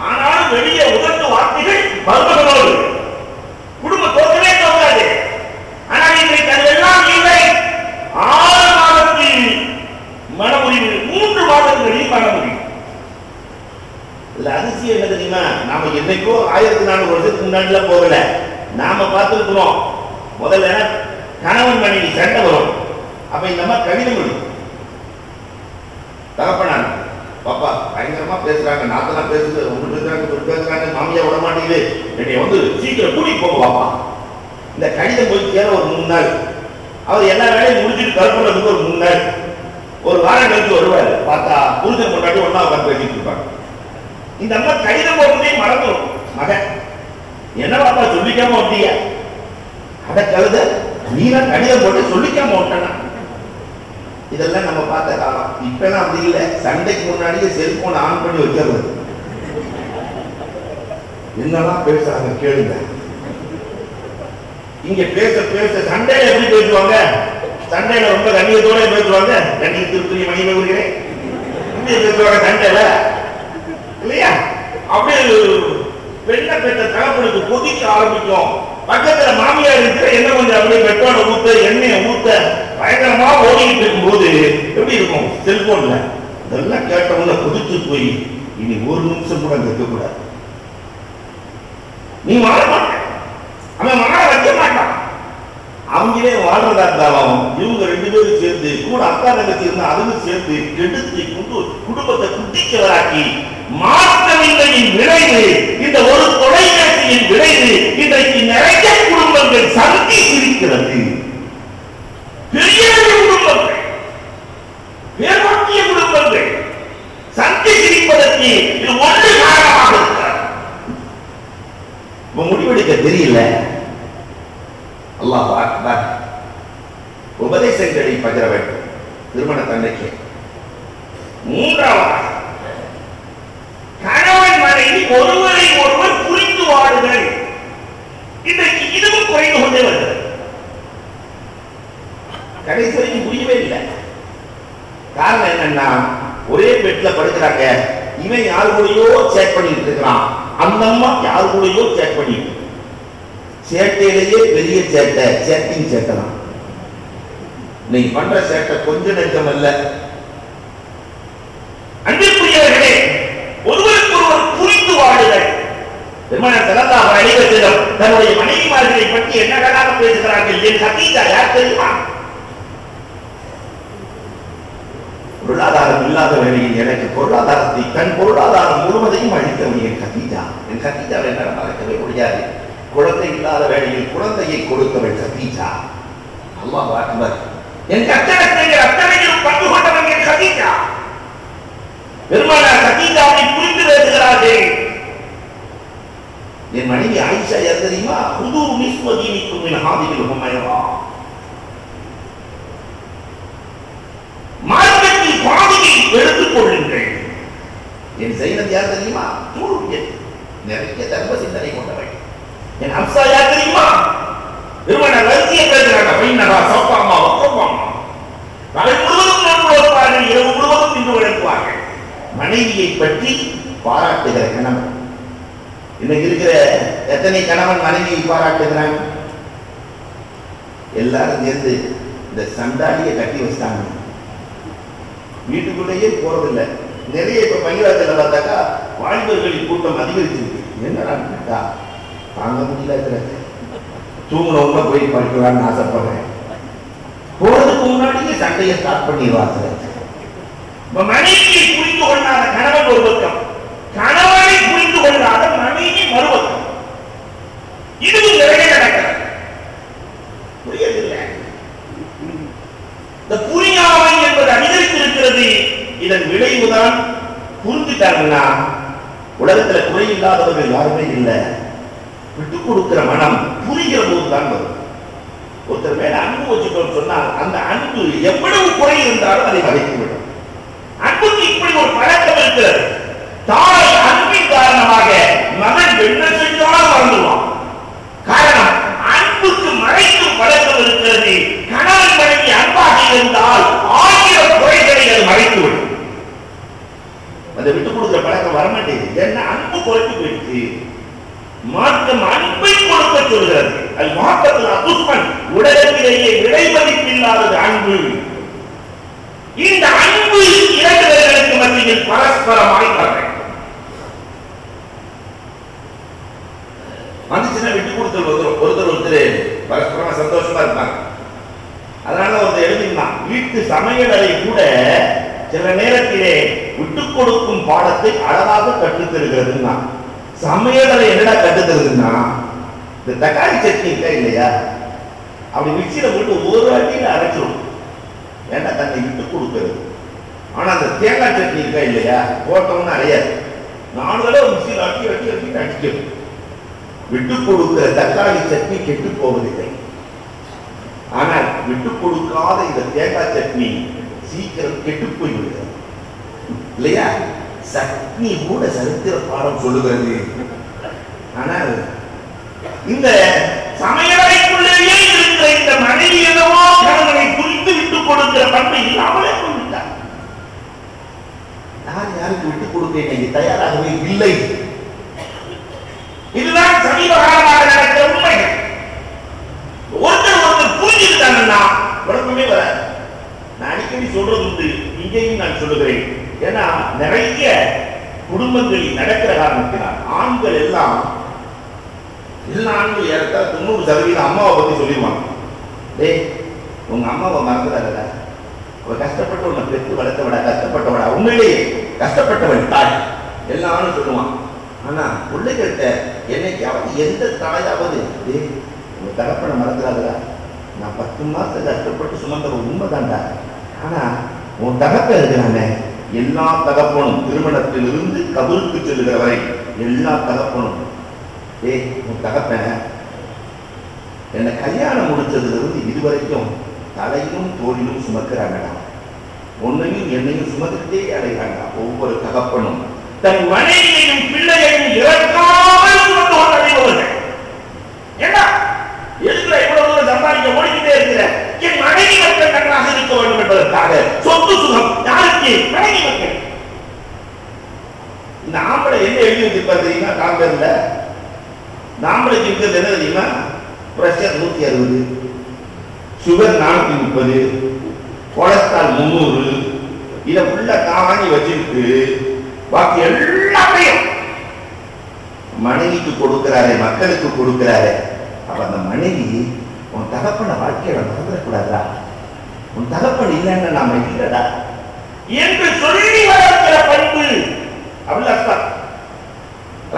S1: ஆனாலும் வெளியே உதர்ந்த வார்த்தைகள் மருமகனோடு. குடும்ப தோற்றமே தோன்றாது. ஆனால் இன்றைக்கு அதெல்லாம் இல்லை. 6 மாதத்தில் மனமுறிவு, 3 மாதங்களில் மனமுறிவு. இதுல அதிசயம் என்ன தெரியுமா? நாம என்னைக்கோ 1400 வருஷத்துக்கு முன்னாடில போகல, நாம பார்த்துருக்கிறோம். முதல்ல கணவன் மனைவி சண்டை வரும். அப்ப இந்த மாதிரி கடிதம் வரும். தகப்பனார் பாப்பா பயங்கரமா பேசுறாங்க, நாத்தெல்லாம் பேசுது, ஒன்று பேசுறாங்க, மாமியா விட மாட்டேங்குது, என்னை வந்து சீக்கிரம் கூட்டிட்டு போங்க பாப்பா. இந்த கடிதம் போய் சேர ஒரு 3 நாள், அவர் எல்லா வேலையும் முடிச்சுட்டு கருப்புறதுக்கு ஒரு 3 நாள், ஒரு வாரம் கழிச்சு வருவார். பார்த்தா புருஷன் கொண்டாடி ஒன்னா உட்காந்து பேசிட்டு இருப்பாங்க. இந்த அம்மா கடிதம் போட்டதே மறந்துடும். மகன் என்ன பாப்பா சொல்லிக்காம ஒட்டியா? அத கழுத நீதான் கடிதம் போட்டு சொல்லிக்காம ஒட்டனா? இதெல்லாம் நம்ம பார்த்த காலம். இப்ப எல்லாம் அப்படி இல்லை. சண்டைக்கு முன்னாடியே செல்போன் ஆன் பண்ணி வச்சிருந்தது. என்னெல்லாம் பேசுறாங்க கேளுங்க. இங்க பேச பேச சண்டையில எப்படி பேசுவாங்க? சண்டையில ரொம்ப கண்ணியத்தோட பேசுவாங்க. கண்ணிய திருப்பதி மகிமை வருகிறேன் இப்படி பேசுவாங்க சண்டையில இல்லையா? அப்படியே வெள்ளை பெற்ற தகப்பனுக்கு கொதிக்க ஆரம்பிக்கும். பக்கத்துல மாமியார் இருக்கிற என்ன கொஞ்சம் அப்படியே பெட்ரோலை ஊத்த எண்ணெயை ஊத்த பயங்கரமா ஓடிக்கிட்டு இருக்கும்போது எப்படி இருக்கும்? செல்போன்ல இதெல்லாம் கேட்டவங்க கொதிச்சு போய் இனி ஒரு நிமிஷம் கூட இருக்க கூடாது, நீ வாழ மாட்ட, அவன் வாழ வைக்க மாட்டான். அவங்களே வாழ்றதா இருந்தாலும் இவங்க ரெண்டு பேரும் சேர்ந்து கூட அக்கா தங்கச்சி இருந்தா அதுவும் சேர்ந்து கெடுத்து குடும்பத்தை குட்டிச்சவராக்கி மாற்றமின்மையின் விளைவு, இந்த ஒரு தொலைக்காட்சியின் விளைவு இன்றைக்கு நிறைய குடும்பங்கள் சந்தி சிரிக்கிறது. பெரிய குடும்பங்கள், பேர்வற்றிய குடும்பங்கள் சந்தி சிரிப்பதற்கு இது ஒன்று காரணமாக இருக்கிறார். முடிவெடுக்க தெரியல. அல்லாஹ் அக்பர். உபதேசங்களை பகிர வேண்டும் திருமண தன்னைக்கு. மூன்றாவது, கணவன் மனைவி ஒருவரை ஒருவர் புரிந்து வாழுங்கள். இன்றைக்கு இதுவும் குறைந்து கொண்டே வருகிறது. கடைசி வரைக்கும் புரியவே இல்லை. காரணம் என்னன்னா, ஒரே பெட்ல படுக்கிறாங்க, இவன் யாரு கூடயோ சேட் பண்ணிட்டு இருக்கிறான், அந்த அம்மா யாரு கூடயோ சேட் பண்ணிட்டு. சேட்டையிலேயே பெரிய சேட்டை சேட்டிங் சேட்டை தான். நீ பண்ற சேட்டை கொஞ்சம் நெஞ்சம் அல்ல. அன்பிற்குரியவர்களே, ஒருவருக்கு ஒருவர் புரிந்து வாழுங்கள். பெருமானார் ஸல்லல்லாஹு அலைஹி வஸல்லம் தன்னுடைய மனைவிமார்களை பற்றி என்ன அழகாக பேசுகிறார்கள். என் கதீஜா யார் தெரியுமா? பொருளாதாரம் இல்லாத வேளையில் எனக்கு பொருளாதாரத்தை, தன் பொருளாதாரம் முழுவதையும் அளித்தவன் என் கதீஜா. என் கதீஜாவை என்னால் மறக்கவே முடியாது. குழந்தை இல்லாத வேளையில் குழந்தையை கொடுத்தவள் கதீஜா. அல்லாஹ் அக்பர். என் கட்டளத்தில் அத்தனையும் பங்கு கொண்டவன் என் கதீஜா. பெருமானார் கதீஜாவை புரிந்து பேசுகிறார்கள். என் மனைவி ஆயிஷா யார் தெரியுமா? ஹுது நிஸ்வதீனிக்கும் மின் ஹாதில் ஹுமைரா. மார்க்கத்தில் பாதியை எடுத்துக் கொள்ளுங்கள். என் சைனத் யார் தெரியுமா? நிறைய தர்ம சிந்தனை கொண்டவள். என் ஹப்ஸா யார் தெரியுமா? பெருமானார் வரிசையை பேசுகிறாங்க. பைனஹா சஃபாமா வஃபாமா. பகல் முழுவதும் நோன்பு வைப்பார்கள், இரவு முழுவதும் தின்று விளக்குவார்கள். மனைவியை பற்றி பாராட்டுகிற கணவன். இன்னைக்கு இருக்கிற எத்தனை கணவன் மனைவியை பாராட்டுகிறாங்க? எல்லாரும் சேர்ந்து இந்த சண்டாலியை கட்டி வச்சிட்டாங்க. வீட்டுக்குள்ளேயே போறதில்லை. நிறைய இப்ப பங்கிராஜில் பார்த்தாக்கா வாலிபர்களின் கூட்டம் அதிகரிச்சிருக்கு. என்னடா கேட்டா, தாங்க முடியல, தூங்கினவங்க போய் படிக்கலான்னு ஆசைப்படுறேன். போறதுக்கு முன்னாடியே சண்டையை ஸ்டார்ட் பண்ணிடுவாங்க. மனைவியை புரிந்து கொள்ளாத கணவன் ஒரு பக்கம், கணவனை புரிந்து கொள்ளாத மனைவி மறுபக்கம். இதுவும் நிறைய நடக்கிறது. புரியவில்லை. இந்த புரியாமை என்பது அதிகரித்திருக்கிறது. இதன் விளைவுதான் புரிஞ்சுட்டாங்கன்னா உலகத்துல குறை இல்லாதவர்கள் யாருமே இல்லை. விட்டுக் கொடுக்கிற மனம் புரிகிற போதுதான் வரும். ஒருத்தர் மேல அன்பு வச்சுக்கணும்னு சொன்னால் அந்த அன்பு எவ்வளவு குறை இருந்தாலும் அதை மறைத்துவிடும். அன்புக்கு இப்படி ஒரு பழக்கம் இருக்கிறது. தாய் அன்பின் காரணமாக மகன் என்ன செஞ்சாலும் மறந்துடுவான். காரணம், அன்புக்கு மறைக்கும் பழக்கம் இருக்கிறது. கணவன் மனைவி அன்பாக இருந்தால் 1000 குறைகளை அது மறைத்துவிடும். அதை விட்டுக் கொடுக்கிற பழக்கம் வரமாட்டேங்குது. ஏன்னா அன்பு குறைத்து போயிடுச்சு. மாற்றம் அன்பை கொடுக்க சொல்கிறது. அது மாற்றத்தில் அபுஸ்மன், உலகத்திலேயே விலை மதிப்பில்லாதது அன்பு. இந்த அன்பு இரண்டுகளுக்கு மத்தியில் பரஸ்பரமாய் வர வேண்டும். வந்துச்சுன்னா விட்டு கொடுத்தல் ஒருத்தர் பரஸ்பரமா சந்தோஷமா இருப்பாங்க. அதனால ஒருத்தர் எழுதினான், வீட்டு சமையலறை கூட சில நேரத்திலே விட்டுக் கொடுக்கும் பாடத்தை அழகாக கற்றுத் தருகிறதுன்னா, சமையலறை என்னடா கற்றுத் தருதுன்னா, இந்த தக்காளி சட்னி இருக்கா இல்லையா, அப்படி மிக்சியில போட்டு ஒரு அடியில் அரைச்சிடும். ஏன்னா தன்னை விட்டுக் கொடுக்கிறது. ஆனா அந்த தேங்காய் சட்னி இருக்கா இல்லையா, போட்டோம்னு அறையாது. 4 தடவை மிக்சியில் அட்டி அட்டி அட்டி அடிக்கும். விட்டுக் கொடுக்கிற தக்காளி சட்னி கெட்டு போவதில்லை. ஆனால் விட்டுக் கொடுக்காத இந்த தேங்காய் சட்னி சீக்கிரம் கெட்டு போய் விடுகிறது இல்லையா? சட்னி கூட சரித்திர பாடம் சொல்லுகிறது. ஆனால் இந்த சமையலறைக்குள்ளேயே இருக்கிற இந்த மனைவி என்னவோ கணவனை புரிந்து விட்டுக் கொடுக்கிற பண்பை இல்லாமலே கொண்டுட்டார். யார் யாருக்கு விட்டுக் கொடுக்க தயாராகவே இல்லை. இங்கேயும் நான் சொல்லுகிறேன். ஏன்னா நிறைய குடும்பங்களில் நடக்கிற காரணத்தினால் ஆண்கள் எல்லாம் எல்லா ஆண்கள் ஏற்ற 90% அம்மாவை பத்தி சொல்லிடுவாங்க. டேய் உங்க அம்மாவை மறந்துடாத, அவ கஷ்டப்பட்டு உன்னை பெற்று வளர்த்த விட கஷ்டப்பட்டவடா, உண்மையிலேயே கஷ்டப்பட்டவன் தாய் எல்லாரும் சொல்லுவான். ஆனா பிள்ளைகிட்ட என்னைக்காவது எந்த தாயாவது டேய் உங்க தகப்பனை மறந்துடாதா, நான் 10 மாசம் கஷ்டப்பட்டு சுமந்தவன் உண்மைதான்டா, ஆனா உன் தகப்ப இருக்கிறானே, எல்லா தகப்பனும் திருமணத்திலிருந்து கபருக்கு செல்லுகிற வரை எல்லா தகப்பனும் ஏய் உன் தகப்பன என்னை கல்யாணம் முடிச்சதுல இருந்து இதுவரைக்கும் தலையிலும் தோளிலும் சுமக்கிறாங்கடா, உன்னையும் என்னையும் சுமந்துட்டே அடைகிறாங்க. ஒவ்வொரு தகப்பனும் தன் மனைவியையும் பிள்ளையையும் இறக்காமல் சுமந்து அடைபவர்கள். ஏன்னா எதுக்குல எவ்வளவு தூரம் சம்பாதிக்க ஓடிக்கிட்டே இருக்கிற, என் மனைவி மக்கள் நன்றாக இருக்க வேண்டும் என்பதற்காக சொத்து சுகம் யாருக்கு? மனைவி மக்கள். இந்த ஆம்பளை என்ன எழுதி வச்சிருப்பாரு தெரியுமா? காங்கிரஸ்ல நாம்பளைக்கு இருக்கிறது என்ன தெரியுமா? பிரஷர் 160, சுகர் 430, கொலஸ்ட்ரால் 300, இதை ஃபுல்லா காவாங்கி வச்சிருக்கு. பாக்கி எல்லாத்தையும் மனைவிக்கு கொடுக்கிறாரே, மக்களுக்கு கொடுக்கிறாரே. அப்ப அந்த மனைவி உன் தகப்பன வாழ்க்கையில மறந்துடக்கூடாதா, உன் தகப்பன் இல்லைன்னு நாம இல்லடா என்று சொல்லி வளர்க்கிற பண்பு அவ்வளவு.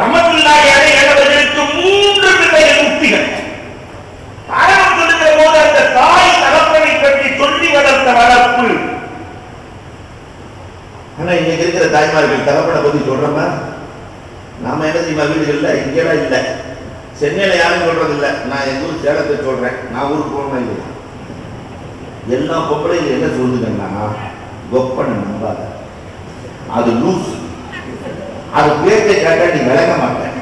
S1: ரமத்துல்லாஹி அலைஹி அவர்களுக்கு 3 பிள்ளைகள் முக்திகள். காரணம் சொல்லுகிற போது அந்த தாய் தகப்பனை பற்றி சொல்லி வளர்த்த வளர்ப்பு. ஆனா இன்னைக்கு இருக்கிற தாய்மார்கள் தகப்பனை பத்தி சொல்றோமா? நாம என்ன செய்யுமா வீடுகள்ல இங்கெல்லாம் இல்லை, சென்னையில யாரும் சொல்றது இல்லை. நான் எங்க ஊர் சேலத்தை சொல்றேன், நான் ஊருக்கு போகணும் இல்லை. எல்லா பொம்பளையும் என்ன சொல்லுதுன்னா கொப்பனை நம்பாத, அது லூஸ், அது பேச்சை கேட்டா நீ விளங்க மாட்டேன்,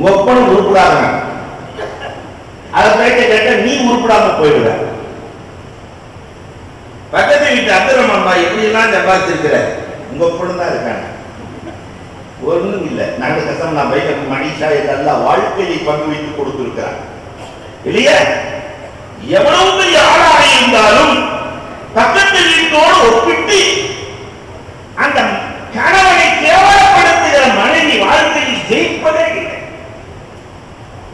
S1: கொப்பனை உருப்படாத, அதை பேச்சை கேட்டா நீ உருப்படாம போயிடுற. பக்கத்து வீட்டு அப்துல் அம்மா எப்படி எல்லாம் சம்பாதிச்சிருக்கிற, உங்க ஒப்பனும் தான் இருக்காங்க, ஒன்றும் இல்லை. நாங்க கசம் நான் பைக்கு மனிஷா இதெல்லாம் வாழ்க்கையை பங்கு வைத்து கொடுத்திருக்கிறார் இல்லையா? எவ்வளவு பெரிய ஆளாக இருந்தாலும் பக்கத்து வீட்டோடு ஒப்பிட்டு அந்த கணவனை கேவலப்படுத்துகிற மனைவி வாழ்க்கையில் ஜெயிப்பதே இல்லை.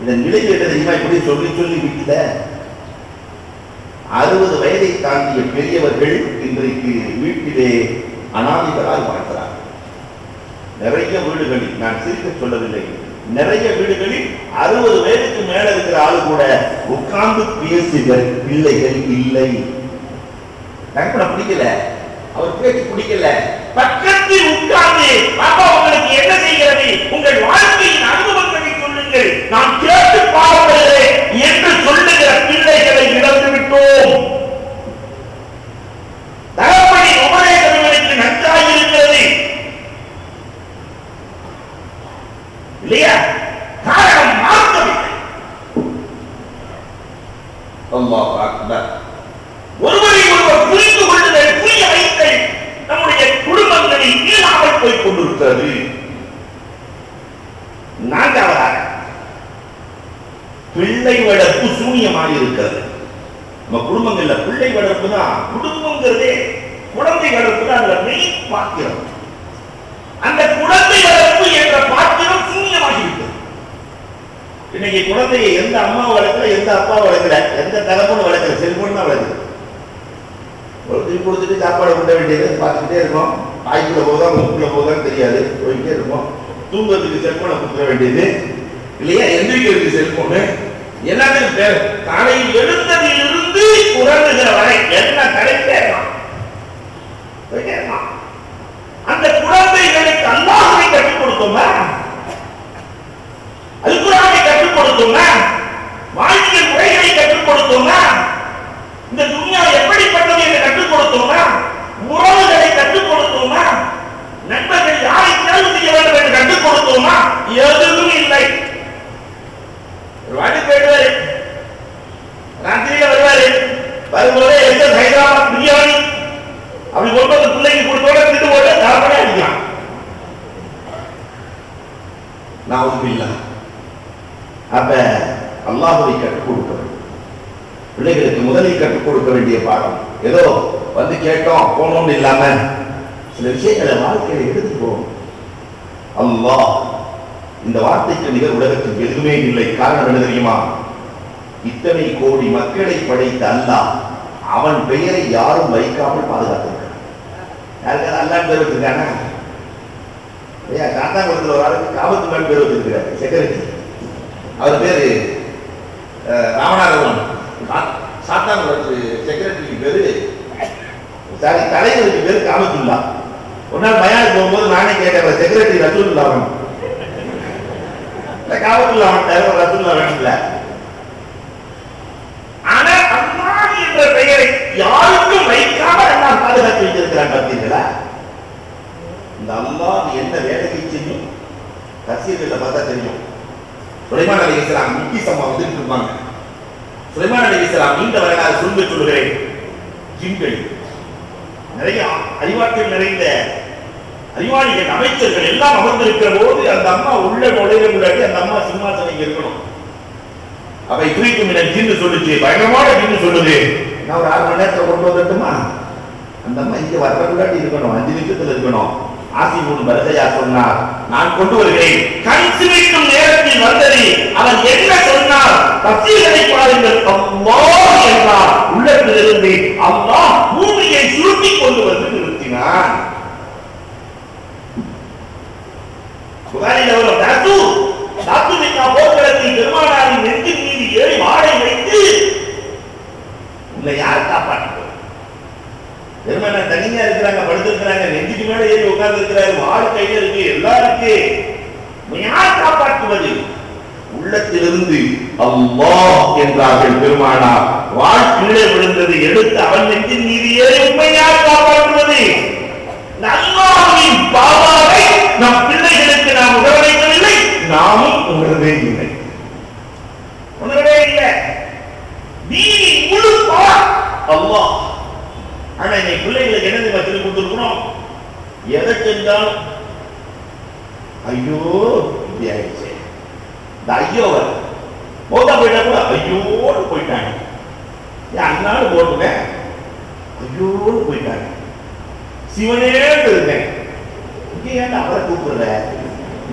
S1: இதன் நிலை தெரியுமா? இப்படி சொல்லி சொல்லி வீட்டில 60 வயதை தாண்டிய பெரியவர்கள் இன்றைக்கு வீட்டிலே அனாதைகளாய் வாழ்கிறார். நிறைய வீடுகளில், நான் சிரிக்க சொல்லவில்லை, நிறைய வீடுகளில் 60 வயதுக்கு மேல இருக்கிற ஆளு கூட உட்கார்ந்து பேசுகிற பிள்ளைகள் இல்லை. தகப்பனை பிடிக்கல, அவர் பேச்சு பிடிக்கல, பக்கத்தில் உட்கார்ந்து பாப்பா உங்களுக்கு என்ன செய்கிறது, உங்கள் வாழ்க்கையின் அனுபவங்களை சொல்லுங்கள், நான் கேட்டு பார்க்கிறேன் என்று சொல்லுகிற பிள்ளைகளை இழந்து விட்டோம். தகப்பனின் உபதேசம் இவனுக்கு நன்றாக இருக்கிறது இல்லையா? காரணம் மாற்றவில்லை. அல்லாஹ் அக்பர். ஒருவரை ஒருவர் புரிந்து கொள்ளுதல், புரிய வைத்தல் நம்முடைய குடும்பங்களில் இல்லாமல் போய் கொண்டிருக்கிறது. 4வதாக பிள்ளை வளர்ப்பு சூனியமாக இருக்கிறது. நம்ம குடும்பங்கள்ல பிள்ளை வளர்ப்பு தான், குடும்பங்கிறதே குழந்தை வளர்ப்பு தான் அதுல மெயின் பாத்திரம். அந்த குழந்தை வளர்ப்பு என்ற பாத்திரம் சூன்யமாகிவிட்டது. இன்னைக்கு குழந்தையை எந்த அம்மா வளர்க்கல, எந்த அப்பா வளர்க்கல, எந்த தகப்பனும் வளர்க்கல, செல்போன் தான் வளர்க்குது. கொடுத்துட்டு சாப்பாடு கொண்ட வேண்டியது பார்த்துக்கிட்டே இருக்கோம். வாய்க்குள்ள போதா மூக்குள்ள போதான்னு தெரியாது, போயிட்டே இருக்கோம். தூங்குறதுக்கு செல்போனை கொடுத்துட வேண்டியது இல்லையா? எந்திரிக்கிறதுக்கு செல்போனு, எல்லாத்தையும் காலையில் எழுந்ததிலிருந்து உறங்குகிற வரை எல்லாம் கலைத்தே இருக்கான். அந்த குழந்தைகளுக்கு அல்லாஹ்வை கற்றுக் கொடுத்தோமா, அல்குர்ஆனை கற்றுக் கொடுத்தோமா, வாழ்க்கை முறைகளை கற்றுக் கொடுத்தோமா, இந்த துன்யா எப்படிப்பட்டது என்று கற்றுக் கொடுத்தோமா, உறவுகளை கற்றுக் கொடுத்தோமா, நண்பர்கள் யாரை தேர்வு செய்ய வேண்டும் என்று கற்றுக் கொடுத்தோமா? எதுவும் இல்லை. வாடி போயிடுவாரு, ராத்திரியில வருவாரு, வரும்போதே ஹைதராபாத் பிரியாணி அப்படி ஒன்பது பிள்ளைக்கு கொடுத்தோட திட்டு போட்டு தரப்படே அடிக்கலாம். அப்ப அல்லாஹ்வை கற்றுக் கொடுக்க வேண்டும். பிள்ளைகளுக்கு முதலில் கற்றுக் கொடுக்க வேண்டிய பாடம் ஏதோ வந்து கேட்டோம் போனோம்னு இல்லாம சில விஷயங்களை வாழ்க்கையில எடுத்துப்போம். அல்லாஹ் இந்த வார்த்தைக்கு நிகர் உலகத்தில் எதுவுமே இல்லை. காரணம் என்ன தெரியுமா? இத்தனை கோடி மக்களை படைத்த அல்லாஹ் அவன் பெயரை யாரும் வைக்காமல் பாதுகாத்திருக்கிறான். யாருக்காவது அல்லாஹ் பேர் வச்சிருக்காங்க? காத்தாங்குளத்தில் ஒரு ஆளுக்கு காபத்து மேல் பேர் வச்சிருக்கிறார், செக்ரட்டரி. அவர் பேரு ராமநாதபுரம். சாத்தாங்குளத்து செக்ரட்டரிக்கு பேரு தலைவருக்கு பேரு காபத்துல்லா. ஒரு நாள் பயானுக்கு போகும்போது நானே கேட்டேன், செக்ரட்டரி ரசூலுல்லா வேணும், காபத்துல்லா வேணும், ரசூலுல்லா வேணும்ல. ஆனா அல்லாஹ் என்ற பெயரை யாருக்கும் வைக்காமல் எல்லாம் பாதுகாத்து வைத்திருக்கிறான். பார்த்தீர்களா? இந்த அல்லாஹ் என்ன வேலையை செய்யும் தஃசீர்ல பார்த்தா தெரியும். சுலைமான் அலைஹிஸ்ஸலாம் முக்கியமா வந்துட்டு இருப்பாங்க. சுலைமான் அலைஹிஸ்ஸலாம் நீண்ட வரலாறு சொல்லுகிறேன். ஜின்கள் நிறைய அறிவாற்றல் நிறைந்த அறிவாளிகள் அமைச்சர்கள் எல்லாம் அமர்ந்திருக்கிற போது அந்த அம்மா உள்ள நுழைய முன்னாடி அந்த அம்மா சிம்மாசனம் இருக்கணும். அவை குறித்து மின்னல் ஜின்னு சொல்லுச்சு, பயங்கரமான ஜின்னு சொல்லுது, நான் ஒரு 6 மணி நேரத்தில் கொண்டு வந்துட்டுமா? அந்த அம்மா இங்க வர்ற முன்னாடி இருக்கணும், 5 நிமிஷத்துல இருக்கணும். ஆசிமுன் பரதையா சொன்னார், நான் கொண்டு வருகிறேன். கண் சிமிட்டும் நேரத்தில் வந்தது. அவன் என்ன சொன்னார்? தஃசீரை பாருங்கள். அல்லாஹ் என்றார். உள்ளத்திலிருந்து அல்லாஹ் பூமியை சுருட்டி கொண்டு வந்து நிறுத்தினான். புகாரில் ஒரு தாத்துமிக்கா போர்க்களத்தில் பெருமானாரின் நெஞ்சின் மீது ஏறி வாழை வைத்து, உன்னை யார் காப்பாற்ற? பெருமானா தனியா இருக்கிறாங்க, படுத்திருக்கிறாங்க, நெஞ்சுக்கு மேல ஏறி உட்கார்ந்து இருக்கிறாரு, வாழ் கையில இருக்கு, எல்லாம் இருக்கு, யார் காப்பாற்றுவது? உள்ளத்திலிருந்து அல்லாஹ் என்றார்கள் பெருமானார். வாழ் கீழே விழுந்தது, எடுத்து அவன் நெஞ்சின் மீது ஏறி உண்மை யார் காப்பாற்றுவது? அல்லாஹ்வின் பாவாவை நம் பிள்ளைகளுக்கு நாம் உணவளிக்கவில்லை, நாமும் உணரவே இல்லை. உணரவே இல்லை. நீதி முழு அல்லாஹ். ஆனா இன்னைக்கு பிள்ளைகளுக்கு என்ன சொல்லி கொடுத்துருக்கணும்? எதை செஞ்சாலும் ஐயோ இப்படி ஆயிடுச்சு. இந்த ஐயோவை மோதா போயிட்டா கூட ஐயோடு போயிட்டாங்க. அண்ணாலும் போட்டுங்க, ஐயோடு போயிட்டாங்க. சிவனே இருந்தேன், இங்கே ஏன் அவரை கூப்பிடுற?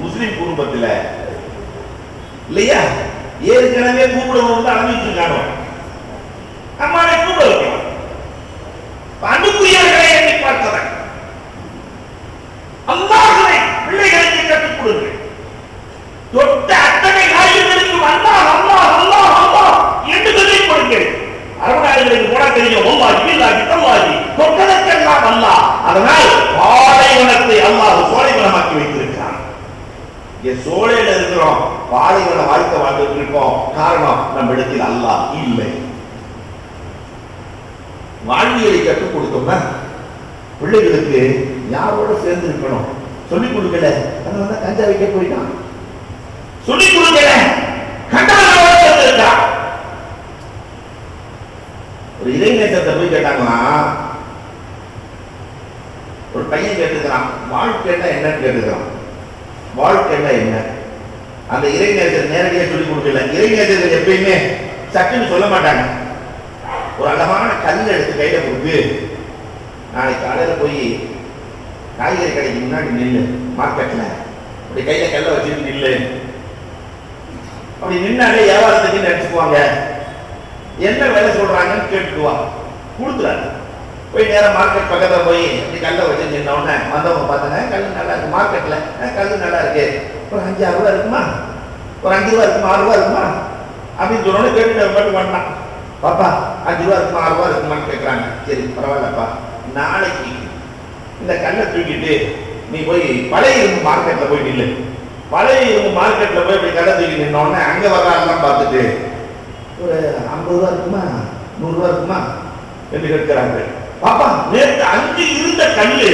S1: முஸ்லிம் குடும்பத்தில் இல்லையா? ஏற்கனவே கூப்பிடணும் அனுப்பிட்டு இருக்காங்க. அம்மாவை கூப்பிட வைக்கணும். அன்புக்குரியவர்களை எண்ணி பார்த்தவன் அல்லாஹ்வை பிள்ளைகளுக்கு கற்றுக் கொடுங்கள். தொட்ட அத்தனை காரியங்களுக்கும் அல்லாஹ் அல்லாஹ் அல்லாஹ் அல்லாஹ் என்று சொல்லிக் கொடுங்கள். அரபுநாடுகளுக்கு போனா தெரியும், அல்லாஹ் இல்லாஹி தல்லாஹி தொட்டதற்கெல்லாம் அல்லாஹ். அதனால் பாலைவனத்தை அல்லாஹ் சோலைவனமாக்கி வைத்திருக்கிறான். இங்கே சோலையில இருக்கிறோம், பாலைவன வாழ்க்கை வாழ்ந்துட்டு இருக்கோம். காரணம், நம்ம இடத்தில் அல்லாஹ் இல்லை. வாழ்வியலை கற்றுக் கொடுத்தோம்னா பிள்ளைகளுக்கு யாரோட சேர்ந்து இருக்கணும் சொல்லிக் கொடுக்கல. அதனால கஞ்சா வைக்க போயிட்டான், சொல்லிக் கொடுக்கல. கண்டாரோட சேர்ந்து இருக்கா. ஒரு இளைஞத்தை போய் கேட்டாங்களா, ஒரு பையன் கேட்டுக்கிறான், வாழ்க்கைன்னா என்னன்னு கேட்டுக்கிறான். வாழ்க்கைன்னா என்ன? அந்த இளைஞர்கள் நேரடியாக சொல்லிக் கொடுக்கல. இளைஞர்கள் எப்பயுமே சட்டுன்னு சொல்ல மாட்டாங்க. ஒரு அழகான கல் எடுத்து கையில கொடுத்து, நாளைக்கு காலையில போய் காய்கறி கடைக்கு முன்னாடி நில்லு, மார்க்கெட்ல அப்படி கையில கல்ல வச்சுட்டு நில்லு. அப்படி நின்னாலே வியாபாரத்துக்கு நினைச்சுக்குவாங்க. என்ன வேலை சொல்றாங்கன்னு கேட்டுக்குவா, கொடுத்துறாரு. போய் நேரம் மார்க்கெட் பக்கத்துல போய் அப்படி கல்ல வச்சு நின்னோடனே வந்தவங்க பார்த்தாங்க, கல் நல்லா இருக்கு, மார்க்கெட்ல கல் நல்லா இருக்கு, ஒரு 5-6 ரூபா இருக்குமா, ஒரு 5 ரூபா இருக்குமா, 6 ரூபா இருக்குமா அப்படின்னு சொன்னோன்னு கேட்டு மட்டும் பண்ணான். பாப்பா 5 ரூபா இருக்குமா, 6 ரூபா இருக்குமான்னு கேட்கறாங்க. சரி பரவாயில்லப்பா, நாளைக்கு இந்த கல்லை தூக்கிட்டு நீ போய் பழைய இரும்பு மார்க்கெட்ல போய் நில்லு. பழைய இரும்பு மார்க்கெட்ல போய் இப்படி கடை தூக்கி நின்னோடனே அங்க வர்றாங்கலாம் பார்த்துட்டு, ஒரு 50 ரூபா இருக்குமா, 100 ரூபா இருக்குமா என்று கேட்கிறாங்க. பாப்பா நேற்று 5 இருந்த கல்லு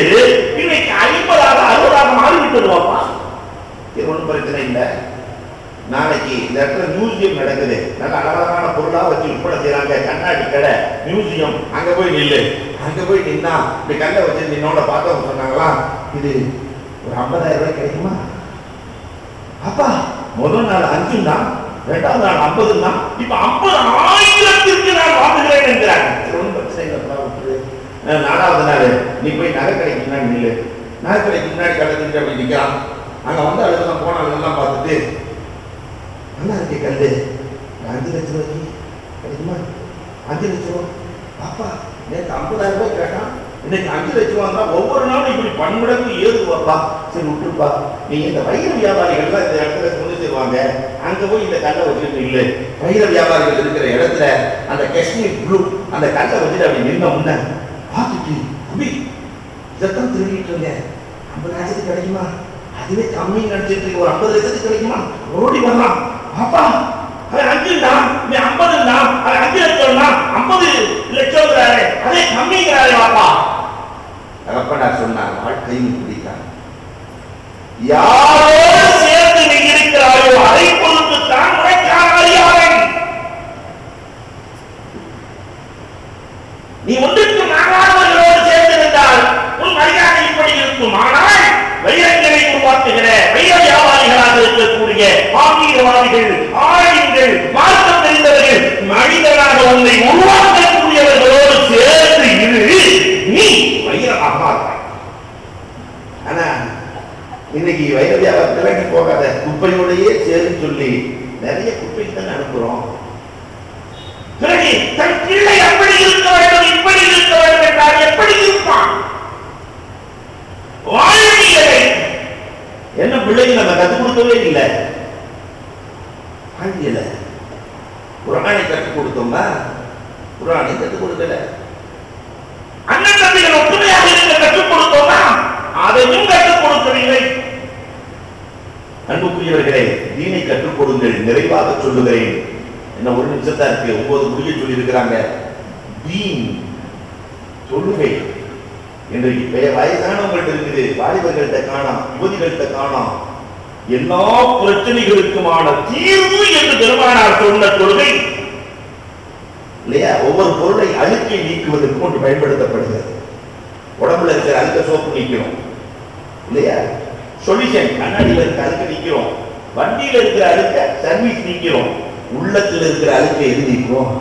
S1: இன்னைக்கு 50 60 மாறிவிட்டது பாப்பா. இது ஒன்றும் பிரச்சனை இல்லை. நாளைக்கு இந்த இடத்துல மியூசியம் நடக்குது, நல்ல அழகான பொருளா வச்சு விற்பனை செய்யறாங்க, கண்ணாடி கடை, மியூசியம், அங்க போய் நில்லு. அங்க போய் நின்னா இப்படி கல்ல வச்சு நின்னோட பார்த்தவங்க சொன்னாங்களா, இது ஒரு 50,000 ரூபாய் கிடைக்குமா? அப்பா முதல் நாள் 5 தான், 2வது நாள் 50 தான், இப்ப 50,000 நான் வாங்குகிறேன் என்கிறாங்க. ஒன்றும் பிரச்சனை இல்லை. 4வது நாள் நீ போய் நகை கடைக்கு முன்னாடி நில்லு. நகை கடைக்கு முன்னாடி கடத்திட்டு அப்படி நிற்கிறான். அங்க வந்து அழுகெல்லாம் போன அழுகெல்லாம் பார்த்துட்டு நல்லா இருக்கே கல்லு 5 லட்சம் ரூபாய்க்கு கிடைக்குமா? 5 லட்சம் ரூபா பாப்பா நேற்று 50,000 ரூபாய் கேட்டான், இன்னைக்கு 5 லட்சம் ரூபா தான். ஒவ்வொரு நாளும் இப்படி பன்மடங்கு ஏறுவாப்பா. சரி விட்டுருப்பா, நீங்க இந்த வைர வியாபாரிகள்லாம் இந்த இடத்துல கொண்டு செய்வாங்க, அங்க போய் இந்த கல்லை வச்சுட்டு இல்லை. வைர வியாபாரிகள் இருக்கிற இடத்துல அந்த காஷ்மீர் ப்ளூ அந்த கல்லை வச்சுட்டு அப்படி நின்ன முன்ன பார்த்துட்டு அப்படி இதைத்தான் திருடிட்டு இருந்தேன், 50 லட்சத்துக்கு கிடைக்குமா? அதுவே கம்மி நினைச்சிட்டு ஒரு 50 லட்சத்துக்கு கிடைக்குமா? ஓடி வரலாம். பாப்பா அது 5 தான், நீ 50 தான், அது 5 லட்சம் தான், 50 லட்சம் அதே கம்மிங்கிறாரே பாப்பா. தகப்பனார் சொன்னார், வாழ்க்கையும் பிடித்தார். யாரோடு சேர்ந்து நீ இருக்கிறாயோ அதை பொறுத்து தான் உனக்கான அறியாமை. நீ ஒன்றுக்கு மாறாதவர்களோடு சேர்ந்திருந்தால் உன் மரியாதை இப்படி இருக்கும். ஆனால் வைரங்களை உருவாக்குகிற வைர வியாபாரிகளாக இருக்கக்கூடிய ஆன்மீகவாதிகள், ஆளுங்கள், மார்க்கம் தெரிந்தவர்கள், மனிதனாக உன்னை உருவாக்கக்கூடியவர்களோடு சேர்ந்து இரு, நீ வைரமாக மாறுவாய். ஆனா இன்னைக்கு வைர வியாபாரத்தில் நீ போகாத, குப்பையோடையே சேர்ந்து சொல்லி நிறைய குப்பைக்கு தான் அனுப்புறோம். தன் பிள்ளை அப்படி இருக்க வேண்டும், இப்படி இருக்க வேண்டும் என்றால் எப்படி இருப்பான்? வாழ்வியலை என்ன பிள்ளைக்கு நம்ம கற்றுக் கொடுக்கவே இல்லை. வாழ்வியல குர்ஆனை கற்றுக் கொடுத்தோமா? குர்ஆனை கற்றுக் கொடுக்கல. அண்ணன் தம்பிகள் ஒற்றுமையாக இருக்க கற்றுக் கொடுத்தோமா? அதையும் கற்றுக் கொடுக்கவில்லை. அன்புக்குரியவர்களே, தீனை கற்றுக் கொடுங்கள். நிறைவாக சொல்லுகிறேன், என்ன ஒரு நிமிஷத்தா இருக்கு, 9 முடிய சொல்லி இருக்கிறாங்க. தீன் சொல்லுகை இன்றைக்கு வயசானவங்கள்ட்ட இருக்குது, வாலிபர்கள்ட்ட காணாம், யுவதிகள்ட்ட காணாம். எல்லா பிரச்சனைகளுக்குமான தீர்வு என்று பெருமானார் சொன்ன கொள்கை இல்லையா? ஒவ்வொரு பொருளை அழுக்கை நீக்குவதற்கு கொண்டு பயன்படுத்தப்படுகிறது. உடம்புல இருக்கிற அழுக்க சோப்பு நீக்கிறோம் இல்லையா? சொல்யூஷன் கண்ணாடியில் இருக்கிற அழுக்க நீக்கிறோம், வண்டியில இருக்கிற அழுக்க சர்வீஸ் நீக்கிறோம். உள்ளத்தில் இருக்கிற அழுக்கை எது நீக்கிறோம்?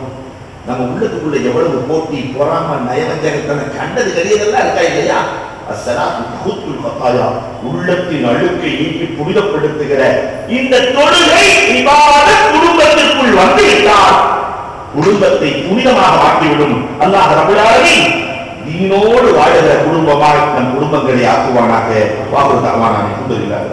S1: நம்ம உள்ளத்துக்குள்ள எவ்வளவு போட்டி, பொறாம, நயவஞ்சகத்தனை கண்டது கரியதெல்லாம் இருக்கா இல்லையா? உள்ளத்தின் அழுக்கை நீக்கி புனிதப்படுத்துகிற இந்த தொழுகை குடும்பத்திற்குள் வந்துவிட்டால் குடும்பத்தை புனிதமாக மாற்றிவிடும். அல்லாஹ் ரப்பல் ஆலமீன் தீனோடு வாழுகிற குடும்பமாக நம் குடும்பங்களை ஆக்குவானாக. வாஹு தஅவானா அல்ஹம்துலில்லாஹ்.